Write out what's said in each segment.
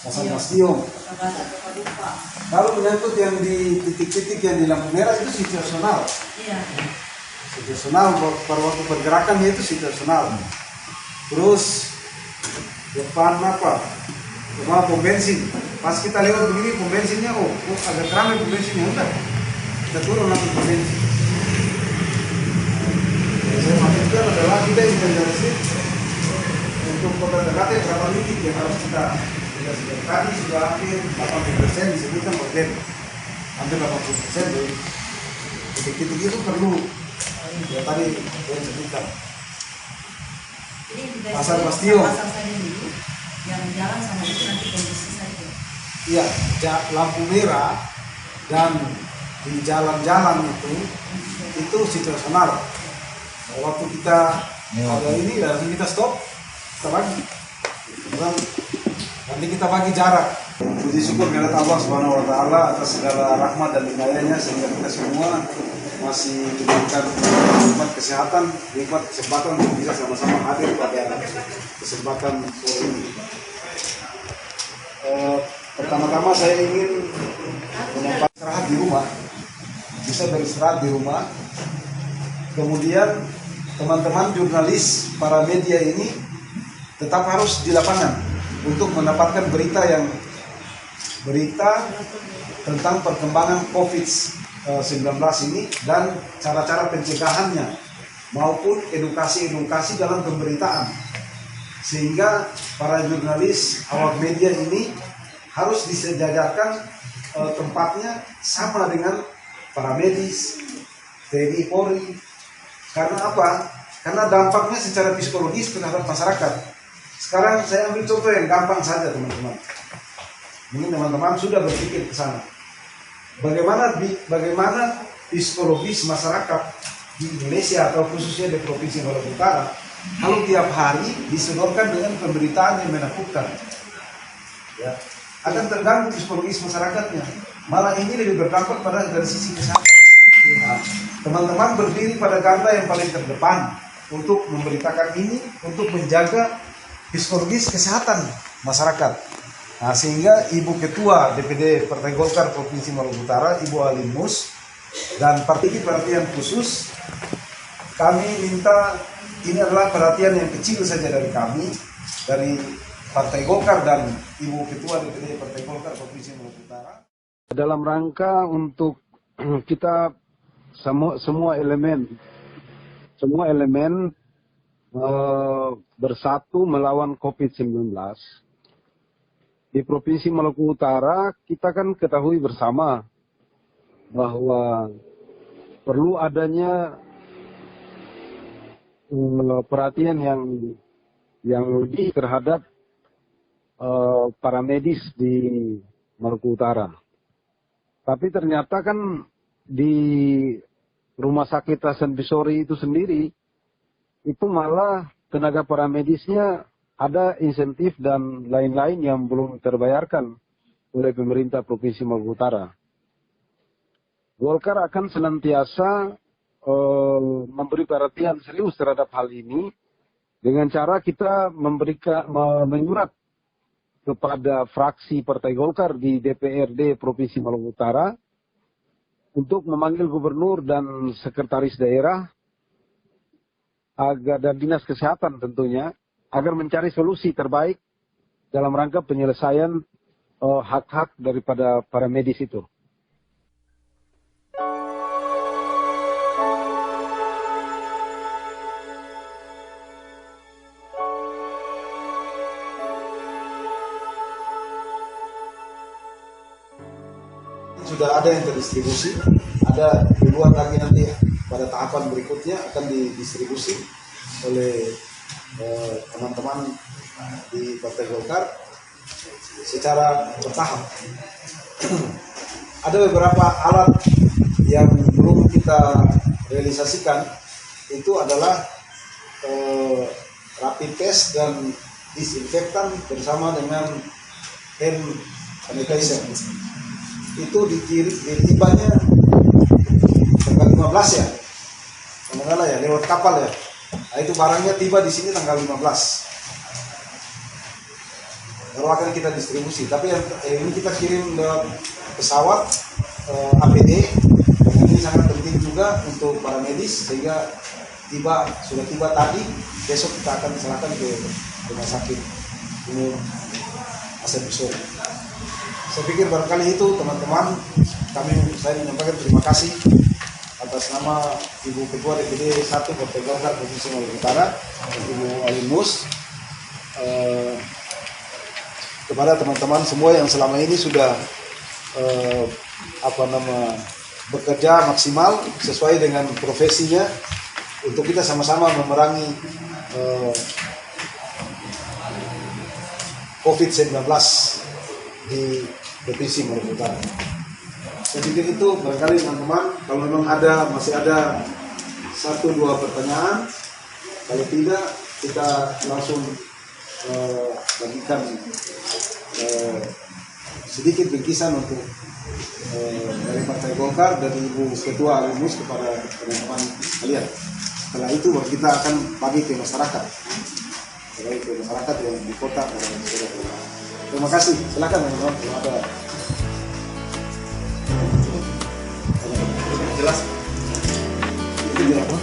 pasang bastion. Kalau menyangkut yang di titik-titik yang di lampu merah itu situasional. Iya. Situasional, pada waktu pergerakannya itu situasional. Terus depan apa? Depan pom bensin. Pas kita lewat begini pom bensinnya, agak ramai pom bensinnya, udah kita turun langsung pom bensin. Yang saya maksudkan adalah kita inventarisir untuk kota Ternate berapa titik yang harus kita tadi sudah hampir 80% disebutkan problem, hampir 80% dari titik-titik itu perlu ya tadi yang disebutkan. Pasar bastion. Pasang saja dulu, yang jalan sama itu nanti kondisi saja. Iya, lampu merah dan di jalan-jalan itu situasional. Waktu kita ada ini langsung kita stop, kita bagi. Nanti kita bagi jarak. Puji syukur kepada Allah Subhanahu wa taala atas segala rahmat dan hidayahnya sehingga kita semua masih diberikan nikmat kesehatan, nikmat kesempatan untuk bisa sama-sama hadir pada kesempatan ini. Pertama-tama saya ingin menempatkan istirahat di rumah, bisa beristirahat di rumah. Kemudian teman-teman jurnalis, para media ini tetap harus di lapangan untuk mendapatkan berita tentang perkembangan COVID-19 ini dan cara-cara pencegahannya maupun edukasi-edukasi dalam pemberitaan, sehingga para jurnalis awak media ini harus disejajarkan tempatnya sama dengan para medis, TNI Polri. Karena apa? Karena dampaknya secara psikologis terhadap masyarakat. Sekarang saya ambil contoh yang gampang saja teman-teman. Mungkin teman-teman sudah berpikir ke sana. Bagaimana psikologis masyarakat di Indonesia atau khususnya di Provinsi Maluku Utara kalau tiap hari disodorkan dengan pemberitaan yang menakutkan, ya, akan terganggu psikologis masyarakatnya. Malah ini lebih berdampak pada dari sisi kesehatan. Nah, teman-teman berdiri pada garda yang paling terdepan untuk memberitakan ini, untuk menjaga psikologis kesehatan masyarakat. Nah, sehingga Ibu Ketua DPD Partai Golkar Provinsi Maluku Utara, Ibu Alim Mus, dan partai perhatian khusus, kami minta, ini adalah perhatian yang kecil saja dari kami, dari Partai Golkar dan Ibu Ketua DPD Partai Golkar Provinsi Maluku Utara. Dalam rangka untuk kita semua elemen bersatu melawan COVID-19 di Provinsi Maluku Utara, kita kan ketahui bersama bahwa perlu adanya perhatian yang lebih terhadap para medis di Maluku Utara. Tapi ternyata kan di Rumah Sakit Hasan Bisori itu sendiri, itu malah tenaga paramedisnya ada insentif dan lain-lain yang belum terbayarkan oleh pemerintah Provinsi Maluku Utara. Golkar akan senantiasa memberi perhatian serius terhadap hal ini dengan cara kita menyurat kepada fraksi Partai Golkar di DPRD Provinsi Maluku Utara untuk memanggil gubernur dan sekretaris daerah dan dinas kesehatan tentunya agar mencari solusi terbaik dalam rangka penyelesaian hak-hak daripada para medis itu. Sudah ada yang terdistribusi, ada ribuan lagi nanti pada tahapan berikutnya akan didistribusi oleh teman-teman di Partai Golkar secara bertahap. Ada beberapa alat yang belum kita realisasikan, itu adalah rapid test dan disinfektan bersama dengan hand sanitizer. Itu ditibanya tanggal 15 ya, kalau nggak salah ya, lewat kapal ya. Nah, itu barangnya tiba di sini tanggal 15. baru akan kita distribusi. Tapi yang ini kita kirim lewat pesawat APD. Ini sangat penting juga untuk para medis sehingga sudah tiba tadi, besok kita akan serahkan ke rumah sakit umum Asep Besok. Saya pikir barangkali itu teman-teman, saya menyampaikan terima kasih atas nama Ibu Ketua DPD 1 Partai Golkar Provinsi Maluku Utara, Ibu Alimus, kepada teman-teman semua yang selama ini sudah bekerja maksimal sesuai dengan profesinya untuk kita sama-sama memerangi COVID-19 di Provinsi Maluku Utara. Saya pikir itu barangkali teman-teman, kalau memang masih ada 1-2 pertanyaan, kalau tidak kita langsung bagikan sedikit bingkisan untuk dari Partai Golkar dari Ibu Ketua Alimus kepada teman-teman kalian. Setelah itu kita akan bagi ke masyarakat, yang di kota. Terima kasih. Silakan teman-teman kalau ada. Jelas. Itu jelas.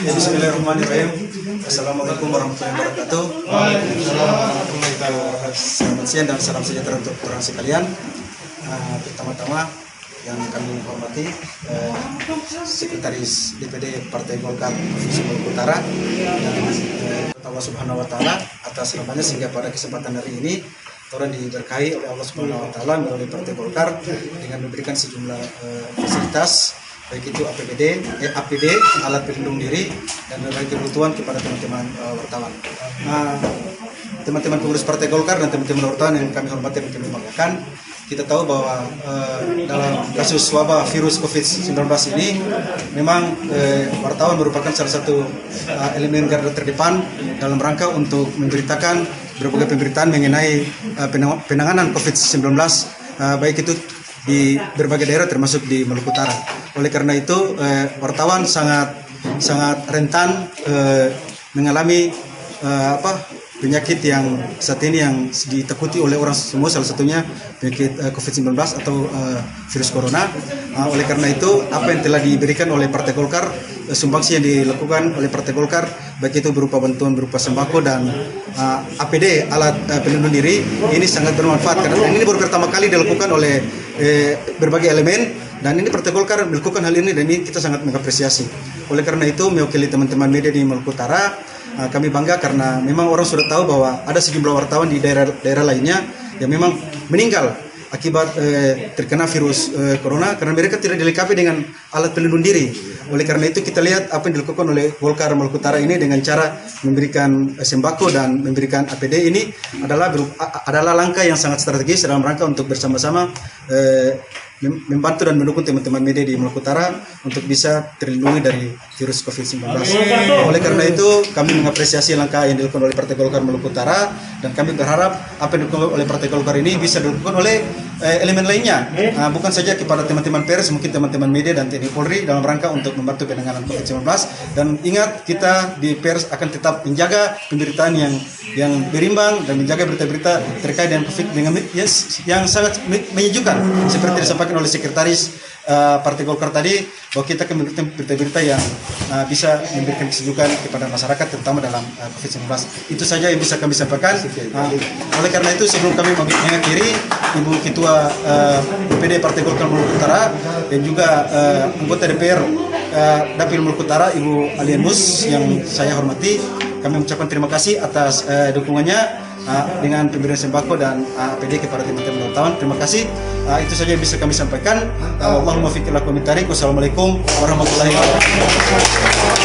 Bismillahirrahmanirrahim. Assalamualaikum warahmatullahi wabarakatuh. Selamat siang dan salam sejahtera untuk orang sekalian. Pertama-tama yang kami hormati Sekretaris DPD Partai Golkar Provinsi Maluku Utara dan Allah Subhanahu Wa Taala atas namanya sehingga pada kesempatan hari ini orang diberkahi oleh Allah Subhanahu Wa Taala melalui Partai Golkar dengan memberikan sejumlah fasilitas baik itu APD, alat pelindung diri, dan berbagai kebutuhan kepada teman-teman wartawan. Teman-teman pengurus Partai Golkar dan teman-teman wartawan yang kami hormati dan kami banggakan, kita tahu bahwa dalam kasus wabah virus COVID-19 ini memang wartawan merupakan salah satu elemen garda terdepan dalam rangka untuk memberitakan berbagai pemberitaan mengenai penanganan COVID-19 baik itu di berbagai daerah termasuk di Maluku Utara. Oleh karena itu wartawan sangat rentan mengalami penyakit yang saat ini yang ditakuti oleh orang semua, salah satunya penyakit COVID-19 atau virus corona. Oleh karena itu apa yang telah diberikan oleh Partai Golkar, sumbangsi yang dilakukan oleh Partai Golkar baik itu berupa bantuan berupa sembako dan APD alat pelindung diri ini sangat bermanfaat karena ini baru pertama kali dilakukan oleh berbagai elemen dan ini Partai Golkar melakukan hal ini dan ini kita sangat mengapresiasi. Oleh karena itu mewakili teman-teman media di Maluku Utara, kami bangga karena memang orang sudah tahu bahwa ada sejumlah wartawan di daerah lainnya yang memang meninggal akibat terkena virus corona karena mereka tidak dilengkapi dengan alat pelindung diri. Oleh karena itu kita lihat apa yang dilakukan oleh Golkar Maluku Utara ini dengan cara memberikan sembako dan memberikan APD ini adalah langkah yang sangat strategis dalam rangka untuk bersama-sama membantu dan mendukung teman-teman media di Maluku Utara untuk bisa terlindungi dari virus COVID-19. Oleh karena itu, kami mengapresiasi langkah yang dilakukan oleh Partai Golkar Maluku Utara dan kami berharap apa yang dilakukan oleh Partai Golkar ini bisa dilakukan oleh elemen lainnya, bukan saja kepada teman-teman pers, mungkin teman-teman media dan TNI Polri dalam rangka untuk membantu penanganan COVID-19. Dan ingat, kita di pers akan tetap menjaga pemberitaan yang berimbang dan menjaga berita-berita terkait dengan COVID yang sangat menyejukkan seperti disampaikan oleh Sekretaris Partai Golkar tadi bahwa kita akan memberikan berita-berita yang bisa memberikan kesejukan kepada masyarakat terutama dalam COVID-19. Itu saja yang bisa kami sampaikan. Oleh karena itu sebelum kami mengakhiri, Ibu Ketua DPD Partai Golkar Maluku Utara dan juga anggota DPR Dapil Maluku Utara, Ibu Alienus yang saya hormati, kami mengucapkan terima kasih atas dukungannya dengan pemberian sembako dan APD kepada teman-teman wartawan. Terima kasih. Itu saja yang bisa kami sampaikan. Allahumma fiqh lakum min tariq. Wassalamualaikum warahmatullahi wabarakatuh.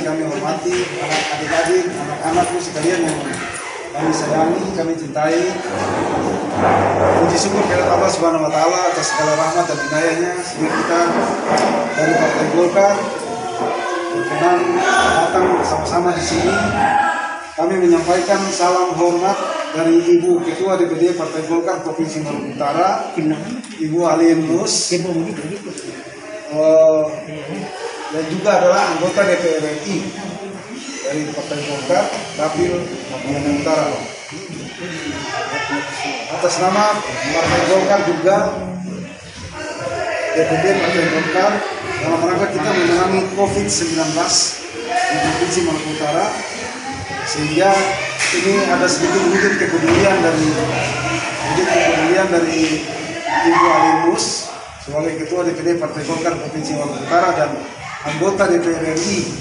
Kami hormati adik-adik, anak-anakku sekalian yang kami sayangi, kami cintai. Puji syukur kepada Allah Subhanahu wa Ta'ala atas segala rahmat dan inayahnya sehingga kita dari Partai Golkar berkenan datang bersama-sama di sini kami menyampaikan salam hormat dari Ibu Ketua DPD Partai Golkar Provinsi Maluku Utara, Ibu Alien Nus, dan juga adalah anggota DPR RI dari Partai Golkar, Dapil Maluku Utara. Atas nama Partai Golkar juga DPD Partai Golkar dalam rangka kita menangani COVID-19 di Provinsi Maluku Utara, sehingga ini ada sedikit wujud kepedulian dari Ibu Alinus sebagai Ketua DPD Partai Golkar Provinsi Maluku Utara dan anggota DPR RI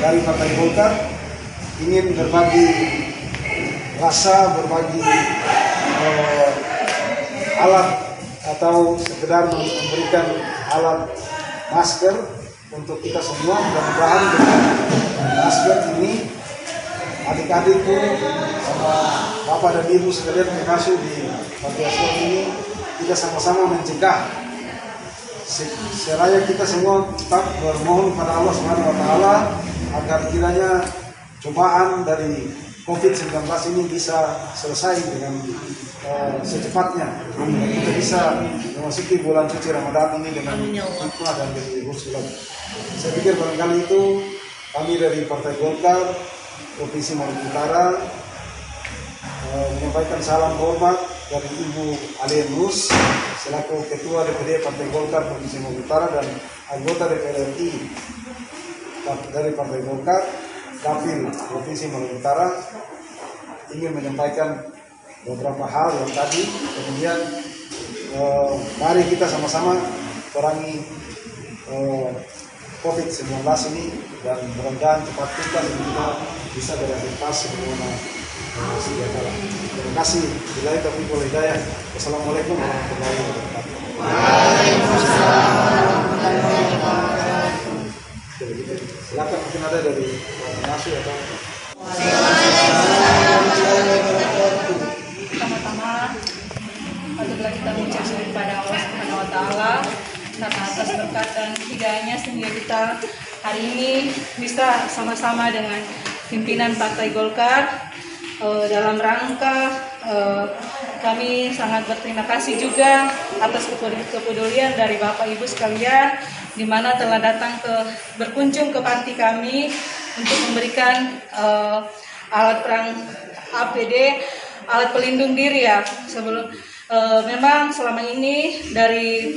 dari Partai Golkar, ingin berbagi rasa, berbagi alat atau sekedar memberikan alat masker untuk kita semua. Mudah-mudahan dengan masker ini adik-adikku sama bapak dan ibu sekalian termasuk di Panti Asuhan ini, kita sama-sama mencegah seraya kita semua tetap bermohon pada Allah Subhanahu wa taala agar kiranya cobaan dari COVID-19 ini bisa selesai dengan secepatnya. Kita bisa memasuki bulan suci Ramadan ini dengan hikmah dan kehusulan. Saya pikir barangkali itu kami dari Partai Golkar Provinsi Maluku Utara menyampaikan salam hormat dari Ibu Alien Nus selaku Ketua DPD Partai Golkar Provinsi Maluku Utara dan anggota DPR RI dari Partai Golkar Dapil Provinsi Maluku Utara, ingin menyampaikan beberapa hal yang tadi. Kemudian mari kita sama-sama perangi COVID-19 ini dan mudah-mudahan cepat tuntas dan kita bisa beraktivitas sebagaimana sedia kala. Terima kasih. Billahi taufiq wal hidayah. Wassalamualaikum warahmatullahi wabarakatuh. Silakan, mungkin ada dari Nasu atau Pertama-tama, patutlah kita mengucap syukur kepada Allah Subhanahu wa taala karena atas berkat dan hidayahnya sehingga kita hari ini bisa sama-sama dengan pimpinan Partai Golkar dalam rangka kami sangat berterima kasih juga atas kepedulian dari Bapak Ibu sekalian di mana telah datang berkunjung ke panti kami untuk memberikan alat perang APD, alat pelindung diri ya. Sebelum memang selama ini dari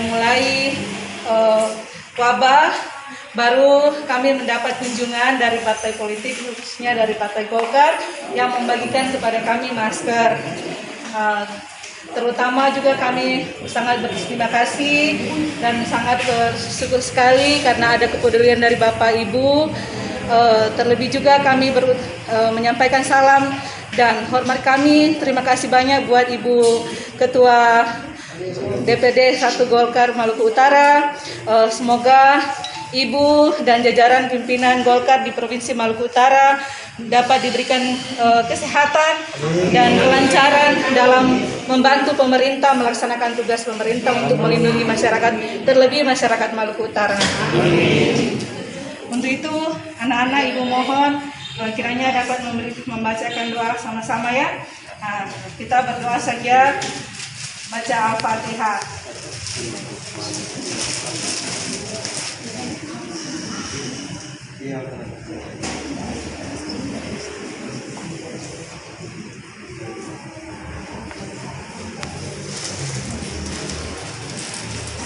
mulai wabah baru kami mendapat kunjungan dari partai politik, khususnya dari Partai Golkar yang membagikan kepada kami masker. Terutama juga kami sangat berterima kasih dan sangat bersyukur sekali karena ada kepedulian dari Bapak Ibu. Terlebih juga kami menyampaikan salam dan hormat kami. Terima kasih banyak buat Ibu Ketua DPD 1 Golkar Maluku Utara. Semoga Ibu dan jajaran pimpinan Golkar di Provinsi Maluku Utara dapat diberikan kesehatan dan kelancaran dalam membantu pemerintah melaksanakan tugas pemerintah untuk melindungi masyarakat, terlebih masyarakat Maluku Utara. Untuk itu, anak-anak Ibu mohon kiranya dapat membacakan doa sama-sama ya. Nah, kita berdoa saja, baca Al-Fatihah.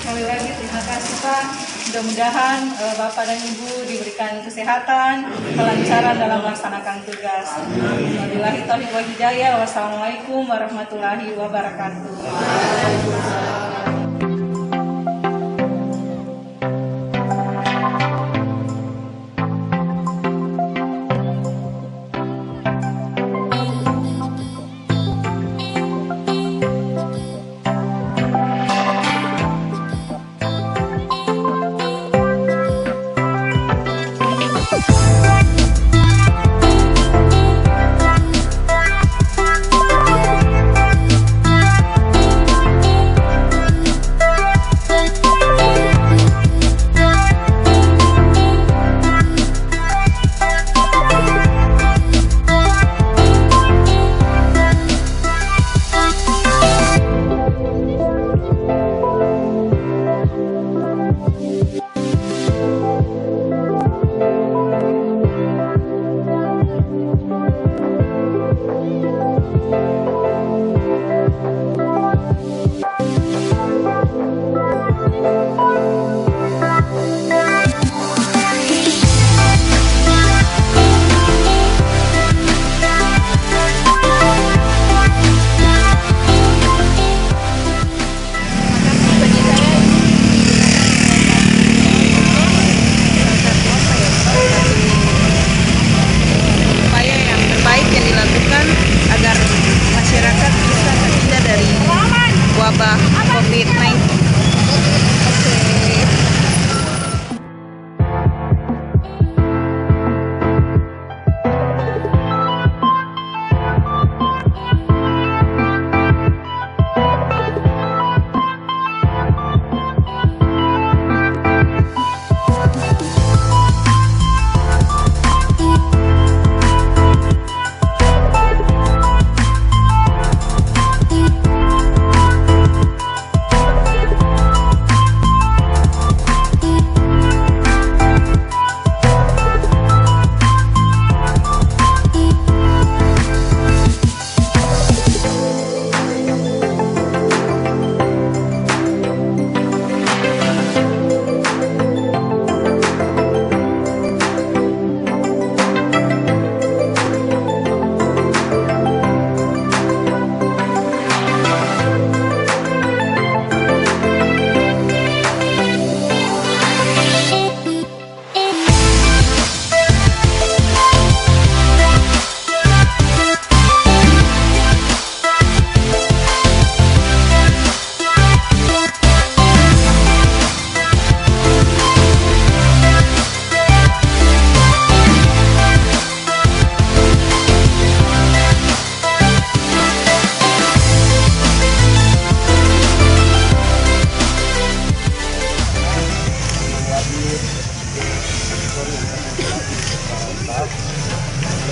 Sekali lagi terima kasih Pak. Mudah-mudahan Bapak dan Ibu diberikan kesehatan, kelancaran dalam melaksanakan tugas. Wabillahi taufiq wal hidayah. Wassalamualaikum warahmatullahi wabarakatuh.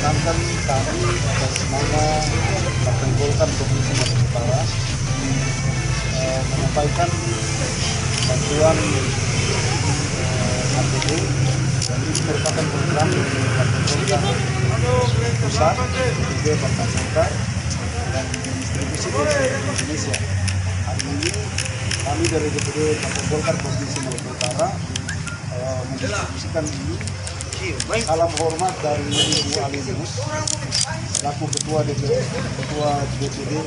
perkenankan kami atas nama Partai Golkar Provinsi Maluku Utara menyampaikan bantuan APD dan ini merupakan program dari Partai Golkar Pusat, DPD Partai Golkar dan distribusi ke seluruh Indonesia. Hari ini kami dari DPD Partai Golkar Provinsi Maluku Utara mendistribusikan ini. Salam hormat dari Ibu Alimus selaku Ketua DPD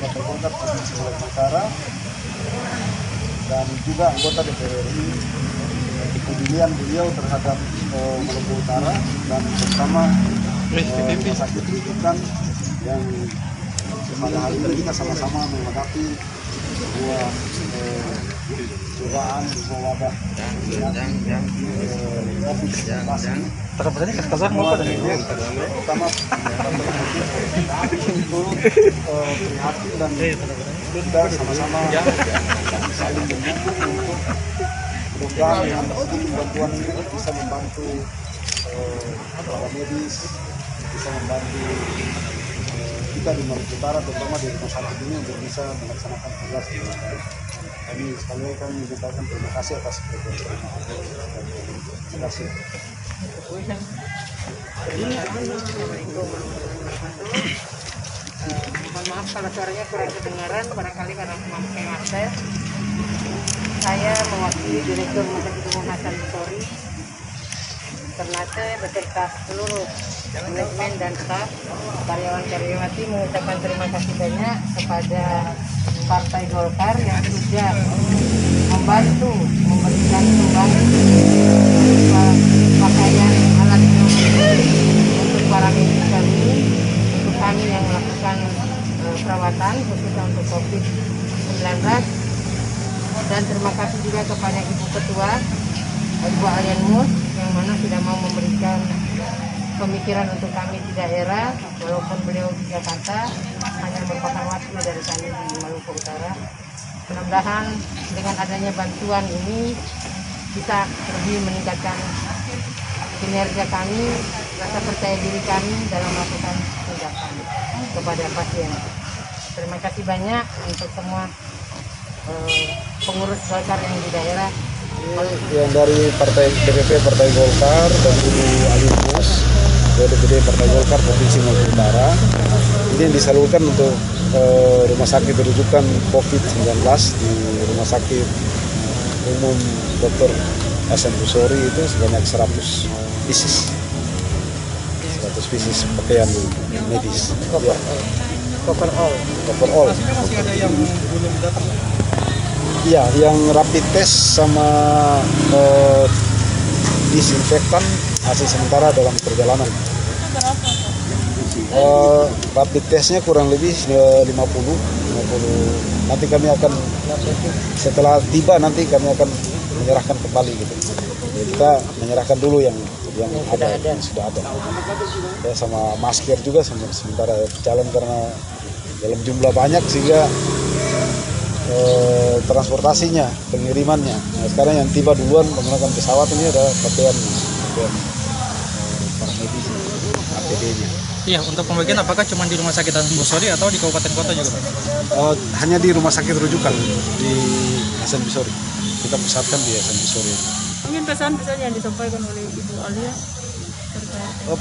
Partai Golkar Provinsi Maluku Utara dan juga anggota DPR RI, kepedulian beliau terhadap Maluku Utara dan bersama rumah sakit rujukan yang pada hari ini kita sama-sama menghadapi sebuah cobaan, sebuah wabah COVID-19. Terus kesalahan mau pada Pertama, untuk prihatin dan kita sama-sama saling mendukung untuk program yang bantuan ini bisa membantu para medis, bisa membantu kita di Maluku Utara, terutama di rumah sakit ini untuk bisa melaksanakan tugas dengan baik. Kami sekali lagi kami mengucapkan terima kasih atas perhatian. Terima kasih. Mohon maaf kalau suaranya kurang kedengaran, barangkali karena memakai masker. Saya mewakili Direktur Rumah Sakit Umum Hasan Basori Ternate beserta seluruh manajemen dan staf karyawan-karyawati mengucapkan terima kasih banyak kepada Partai Golkar yang sudah membantu memberikan sumbangan pakaian alat untuk para medis kami, untuk kami yang melakukan perawatan khususnya untuk COVID-19. Dan terima kasih juga kepada Ibu Ketua, Ibu Alimus, yang mana sudah mau memberikan pemikiran untuk kami di daerah, walaupun beliau di Jakarta, hanya merupakan wakil dari kami di Maluku Utara. Mudah-mudahan dengan adanya bantuan ini bisa lebih meningkatkan kinerja kami, rasa percaya diri kami dalam melakukan tindakan kepada pasien. Terima kasih banyak untuk semua pengurus Golkar yang di daerah. Yang dari DPP Partai Golkar dan Ibu Alimus, DPD Partai Golkar Provinsi Maluku Utara, ini yang disalurkan untuk rumah sakit rujukan COVID-19 di Rumah Sakit Umum Dr. Hasan Basori itu sebanyak 100 pieces. 100 pieces pakaian medis. Overall. masih ada yang belum datang. Iya, yang rapid test sama disinfektan hasil sementara dalam perjalanan. Rapid testnya kurang lebih 50. Nanti kami akan setelah tiba nanti kami akan menyerahkan kembali gitu. Jadi kita menyerahkan dulu yang ada, yang sudah ada. Ya, sama masker juga sementara jalan karena dalam jumlah banyak sehingga transportasinya, pengirimannya. Nah, sekarang yang tiba duluan menggunakan pesawat ini ada pakaian para medis, APD-nya. Iya, untuk pembagian apakah cuma di Rumah Sakit Hasan Basori atau di kabupaten kota juga, Pak? Hanya di rumah sakit rujukan di Hasan Basori. Kita pusatkan di Hasan Basori. Mungkin pesan-pesan yang disampaikan oleh Ibu Alia.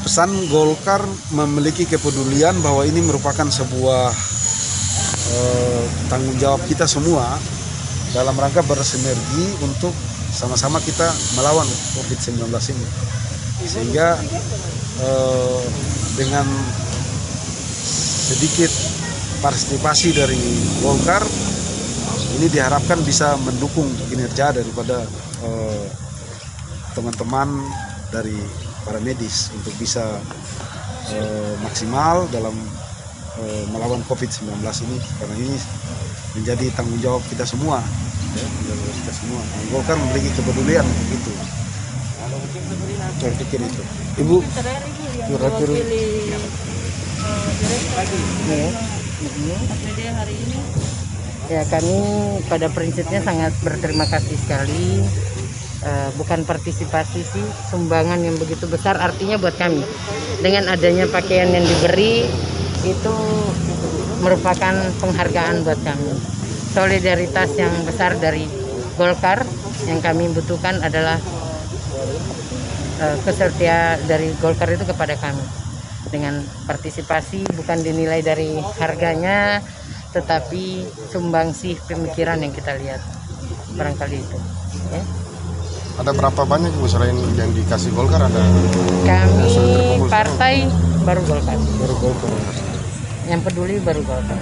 Pesan Golkar memiliki kepedulian bahwa ini merupakan sebuah tanggung jawab kita semua dalam rangka bersinergi untuk sama-sama kita melawan COVID-19 ini. Sehingga dengan sedikit partisipasi dari Golkar ini diharapkan bisa mendukung kinerja daripada teman-teman dari para medis untuk bisa maksimal dalam melawan COVID-19 ini, karena ini menjadi tanggung jawab kita semua, ya, kita semua. Golkar memiliki kepedulian untuk itu. Saya pikir itu. Ibu, kira-kira Ya, kami pada prinsipnya sangat berterima kasih sekali bukan partisipasi sih, sumbangan yang begitu besar artinya buat kami. Dengan adanya pakaian yang diberi itu merupakan penghargaan buat kami. Solidaritas yang besar dari Golkar yang kami butuhkan adalah kesetia dari Golkar itu kepada kami. Dengan partisipasi bukan dinilai dari harganya, tetapi sumbangsih pemikiran yang kita lihat. Barangkali itu. Ya. Ada berapa banyak Bu selain yang dikasih Golkar ada? Kami partai baru Golkar. Baru Golkar. Yang peduli baru Golkar.